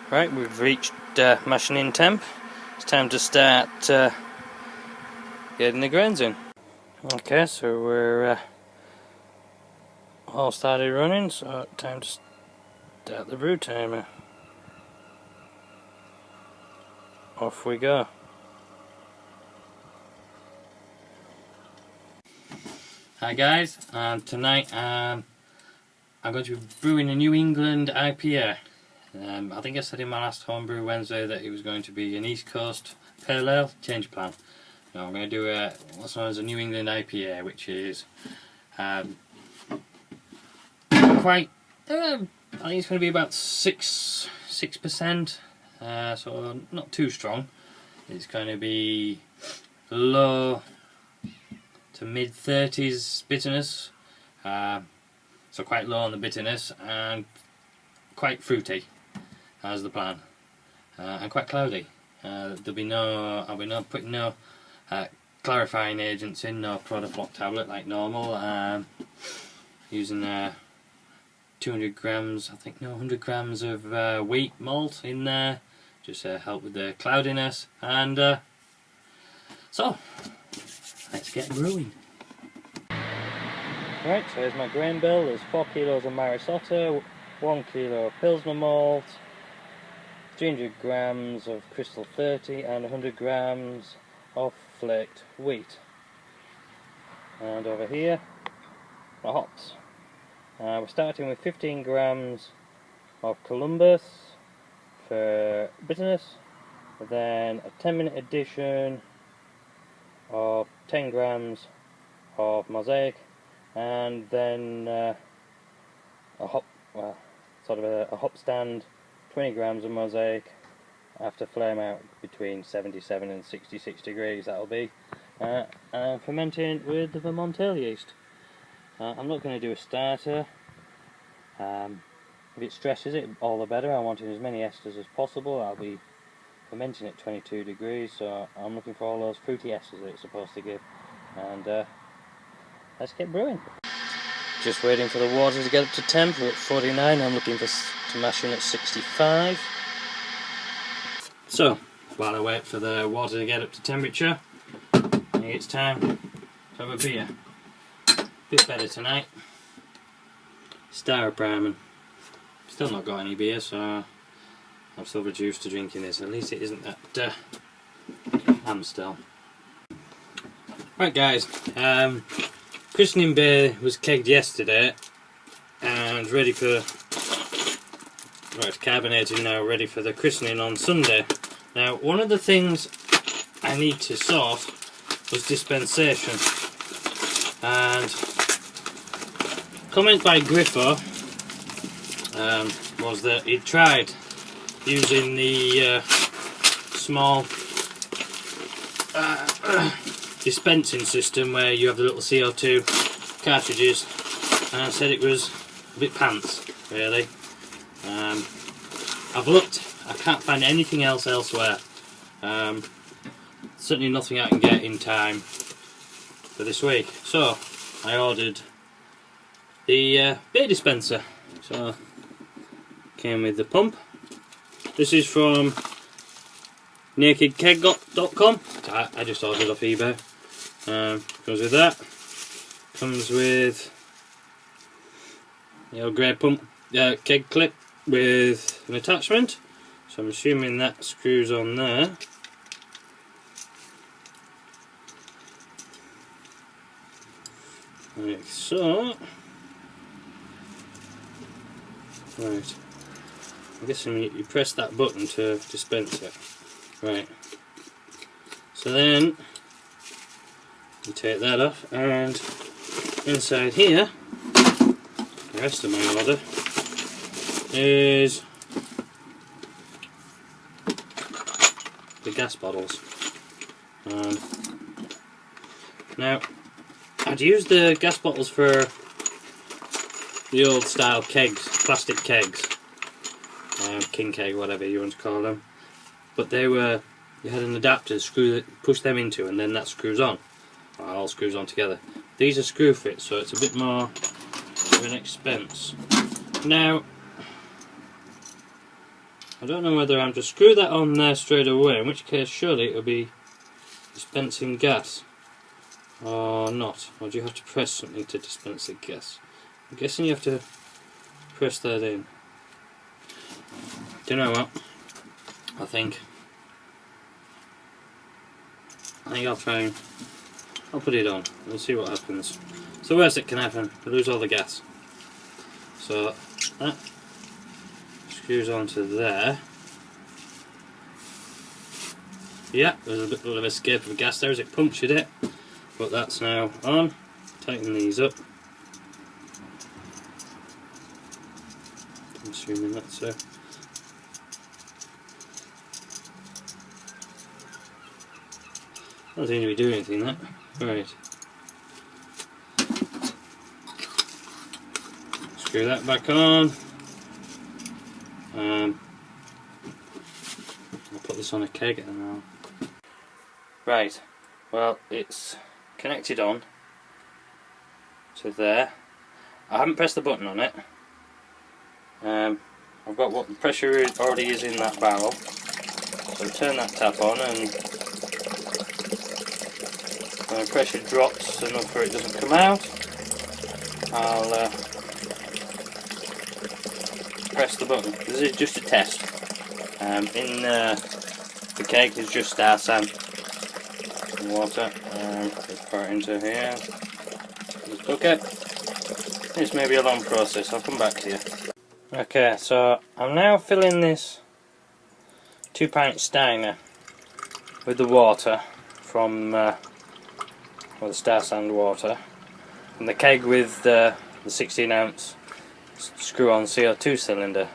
Right, we've reached mashing in temp. It's time to start getting the grains in. Okay, so we're all started running, so time to start the brew timer. Off we go. Hi guys, tonight I'm going to be brewing a New England IPA. I think I said in my last Homebrew Wednesday that it was going to be an East Coast Pale Ale change plan. Now I'm going to do what's known as a New England IPA, which is quite, I think it's going to be about 6%, so not too strong. It's going to be low to mid 30s bitterness, so quite low on the bitterness and quite fruity. That's the plan, and quite cloudy. I'll be putting no clarifying agents in, no product lock tablet like normal. Using 200 grams, 100 grams of wheat malt in there, just help with the cloudiness. And so let's get brewing. Right, so here's my grain bill. There's 4 kilos of Marisotto, 1 kilo of Pilsner malt, 300 grams of Crystal 30 and 100 grams of flaked wheat. And over here, my hops. We're starting with 15 grams of Columbus for bitterness, then a 10-minute addition of 10 grams of Mosaic, and then a hop stand, 20 grams of Mosaic after flame out between 77 and 66 degrees. That'll be and fermenting with the Vermontel yeast. I'm not going to do a starter. If it stresses it, all the better. I want as many esters as possible. I'll be fermenting at 22 degrees, so I'm looking for all those fruity esters that it's supposed to give. And let's get brewing. Just waiting for the water to get up to temp. We're at 49. I'm looking to mash in at 65. So, while I wait for the water to get up to temperature, I think it's time to have a beer. Bit better tonight. Star Primer. Still not got any beer, so I'm still reduced to drinking this. At least it isn't that Amstel. Right guys, christening beer was kegged yesterday and ready for, it's carbonated now, ready for the christening on Sunday. Now, one of the things I need to sort was dispensation, and comment by Griffo was that he'd tried using the small dispensing system where you have the little CO2 cartridges, and I said it was a bit pants, really. I've looked, I can't find anything else elsewhere. Certainly nothing I can get in time for this week. So I ordered the beer dispenser. So came with the pump. This is from nakedkeg.com. I just ordered off eBay. Comes with that. Comes with the old grey pump keg clip with an attachment. So I'm assuming that screws on there. Like so. Right. I'm guessing you press that button to dispense it. Right. So then you take that off, and inside here, the rest of my order is the gas bottles. Now, I'd used the gas bottles for the old style kegs, plastic kegs, king keg, whatever you want to call them, but they were, you had an adapter to push them into, and then that screws on, or all screws on together. These are screw fit, so it's a bit more of an expense. Now I don't know whether I'm to screw that on there straight away, in which case surely it'll be dispensing gas. Or not. Or do you have to press something to dispense the gas? I'm guessing you have to press that in. Do you know what? I think I'll try and I'll put it on. We'll see what happens. It's the worst that can happen. We lose all the gas. So that screws onto there. Yeah, there's a bit of escape of gas there as it punctured it. But that's now on. Tighten these up. I'm assuming that's so. Doesn't seem to be doing anything, that. Right. Screw that back on. I'll put this on a keg and I'll... Right. Well, it's connected on to there. I haven't pressed the button on it. I've got what the pressure already is in that barrel. So turn that tap on, and when the pressure drops enough where it doesn't come out, I'll press the button. This is just a test. In the keg is just star sand and water. Just pour it into here. This bucket. This may be a long process. I'll come back to you. Okay, so I'm now filling this 2-pint steiner with the water from the star sand water, and the keg with the 16-ounce screw-on CO2 cylinder.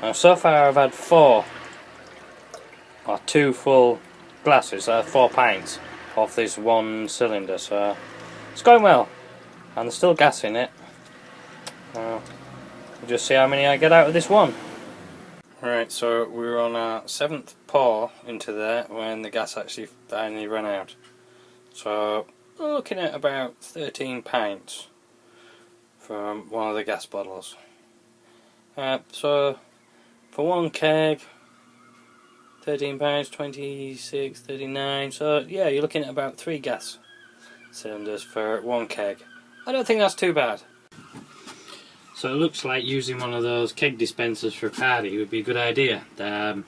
Now so far I've had 2 full glasses, so 4 pints off this one cylinder, so it's going well, and there's still gas in it. We'll just see how many I get out of this one. Right, so we were on our 7th pour into there when the gas actually finally ran out. So we're looking at about 13 pints from one of the gas bottles. So for one keg, 13 pints, 26, 39, so yeah, you're looking at about 3 gas cylinders for one keg. I don't think that's too bad. So it looks like using one of those keg dispensers for a party would be a good idea. 3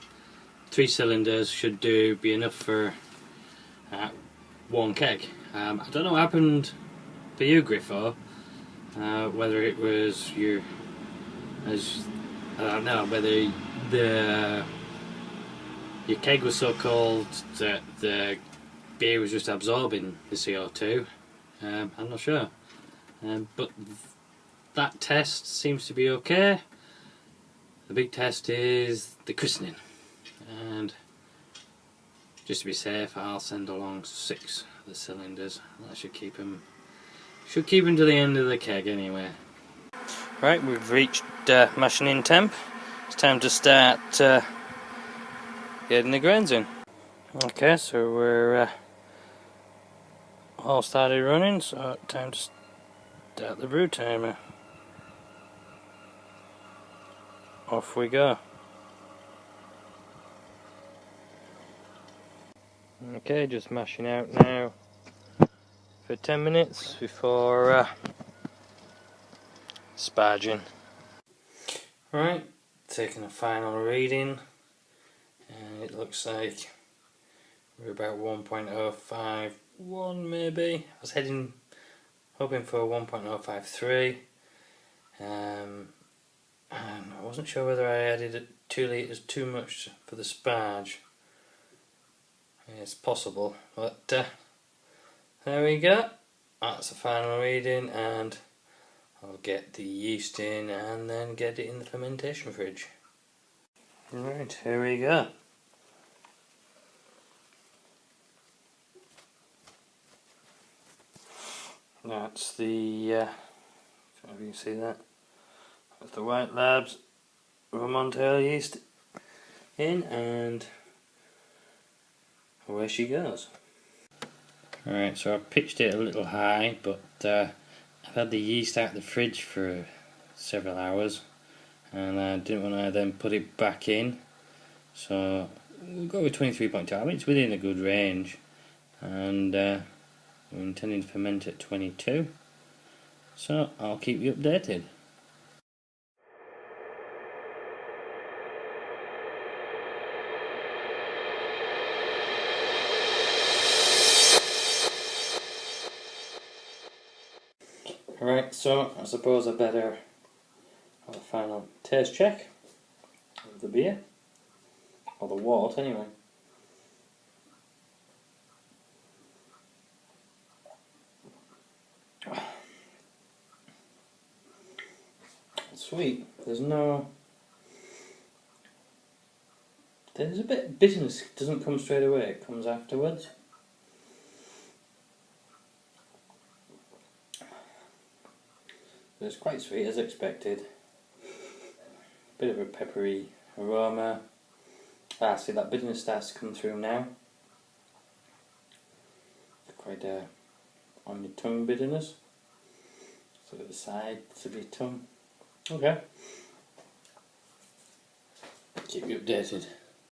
cylinders should be enough for one keg. I don't know what happened for you, Griffo. Whether it was I don't know, whether your keg was so cold that the beer was just absorbing the CO2. I'm not sure. But that test seems to be okay. The big test is the christening, and just to be safe, I'll send along 6 of the cylinders. That should keep them to the end of the keg anyway. Right, we've reached mashing in temp. It's time to start getting the grains in. Okay, so we're all started running, so time to start the brew timer. Off we go. Okay, just mashing out now for 10 minutes before sparging. Right, taking a final reading, and it looks like we're about 1.051 maybe. I was hoping for 1.053. And I wasn't sure whether I added 2 litres too much for the sparge. It's possible, but there we go. That's the final reading, and I'll get the yeast in and then get it in the fermentation fridge. Right, here we go. That's the, I don't know if you can see that. That's the White Labs Vermont ale yeast in, and away she goes. Alright, so I pitched it a little high, but I've had the yeast out of the fridge for several hours, and I didn't want to then put it back in So we'll go with 23.2. I mean, it's within a good range, and we're intending to ferment at 22. So I'll keep you updated. Right, so I suppose I better have a final taste check of the beer, or the wort anyway. It's sweet. There's a bit of bitterness. It doesn't come straight away, it comes afterwards. But it's quite sweet as expected. Bit of a peppery aroma. See, that bitterness starts to come through now. It's quite on your tongue bitterness. Sort of the sides of your tongue. Okay. Keep you updated.